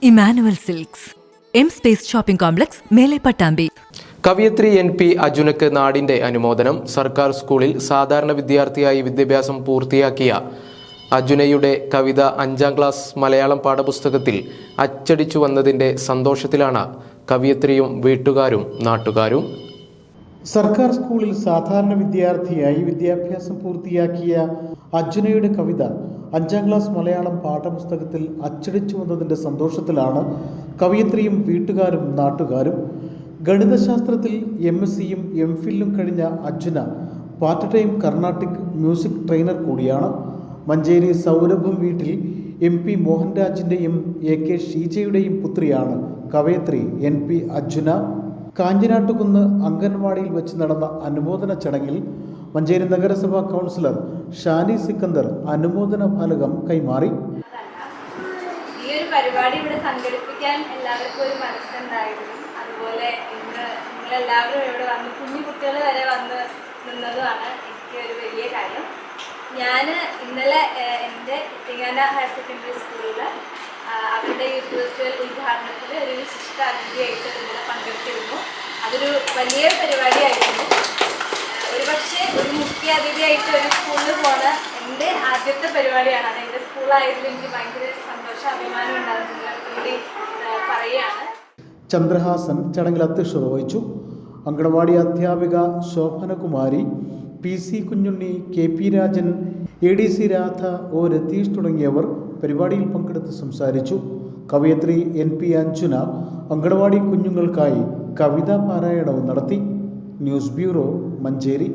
Emmanuel silks, M space shopping complex, മേലെ Pattambi. കവയിത്രി NP അജുനക്ക് നാടിന്റെ അനുമോദനം. സർക്കാർ സ്കൂളിൽ സാധാരണ വിദ്യാർത്ഥിയായി വിദ്യാഭ്യാസം പൂർത്തിയാക്കിയ അജുനയുടെ കവിത 5ാം ക്ലാസ് മലയാളം പാഠപുസ്തകത്തിൽ അച്ചടിച്ചു വന്നതിന്റെ സന്തോഷത്തിലാണ് കവയിത്രിയും വീട്ടുകാരും നാട്ടുകാരും. സർക്കാർ സ്കൂളിൽ സാധാരണ വിദ്യാർത്ഥിയായി വിദ്യാഭ്യാസം പൂർത്തിയാക്കിയ അജുനയുടെ കവിത 5ാം ക്ലാസ് മലയാളം പാഠപുസ്തകത്തിൽ അച്ചടിച്ചു വന്നതിൻ്റെ സന്തോഷത്തിലാണ് കവയിത്രിയും വീട്ടുകാരും നാട്ടുകാരും. ഗണിതശാസ്ത്രത്തിൽ MSc-യും MPhil-ഉം കഴിഞ്ഞ Ajuna part time Carnatic music trainer കൂടിയാണ്. മഞ്ചേരി സൗരഭം വീട്ടിൽ MP മോഹൻരാജിൻ്റെയും AK ഷീജയുടെയും പുത്രിയാണ് കവയിത്രി NP അജുന. കാഞ്ഞിരാട്ടുകുന്ന് അംഗൻവാടിയിൽ വെച്ച് നടന്ന അനുമോദന ചടങ്ങിൽ മഞ്ചേരി നഗരസഭാ കൗൺസിലർ ഷാനി സിക്കന്ദർ അനുമോദന ഫലകം കൈമാറി. ഈ ഒരു പരിപാടി ഇവിടെ സംഘടിപ്പിക്കാൻ എല്ലാവർക്കും ഒരു മനസ്സുണ്ടായിരുന്നു. അതുപോലെ ഇന്ന് നിങ്ങളെല്ലാവരും ഇവിടെ വന്ന് കുഞ്ഞു കുട്ടികൾ വരെ വന്ന് നിന്നതുമാണ് എനിക്ക് ഒരു വലിയ കാര്യം. ഞാൻ ഇന്നലെ എൻ്റെ ഇത്തിങ്ങാന ഹയർ സെക്കൻഡറി സ്കൂളിൽ അവരുടെ യൂത്ത് ഫെസ്റ്റിവൽ ഉദ്ഘാടനത്തിൽ ഒരു വിശിഷ്ട അതിഥിയായിട്ട് ഇന്നലെ പങ്കെടുത്തിരുന്നു. അതൊരു വലിയ പരിപാടിയായിരുന്നു. ഒരുപക്ഷെ ഒരു മുഖ്യ അതിഥിയായിട്ട് ഒരു സ്കൂളിൽ പോകുന്ന എൻ്റെ ആദ്യത്തെ പരിപാടിയാണ്. അത് എൻ്റെ സ്കൂളായതിൽ എനിക്ക് ഭയങ്കര സന്തോഷം, അഭിമാനം ഉണ്ടാകുന്ന കൂടി പറയുകയാണ്. ചന്ദ്രഹാസൻ ചടങ്ങിൽ അധ്യക്ഷത വഹിച്ചു. അങ്കണവാടി അധ്യാപിക Shobhanakumari, PC Kunjunni, KP Rajan, ADC Radha, O Ratheesh തുടങ്ങിയവർ പരിപാടിയിൽ പങ്കെടുത്ത് സംസാരിച്ചു. കവയിത്രി NP അഞ്ജുന അങ്കണവാടി കുഞ്ഞുങ്ങൾക്കായി കവിതാ പാരായണവും നടത്തി. News bureau, Manjeri.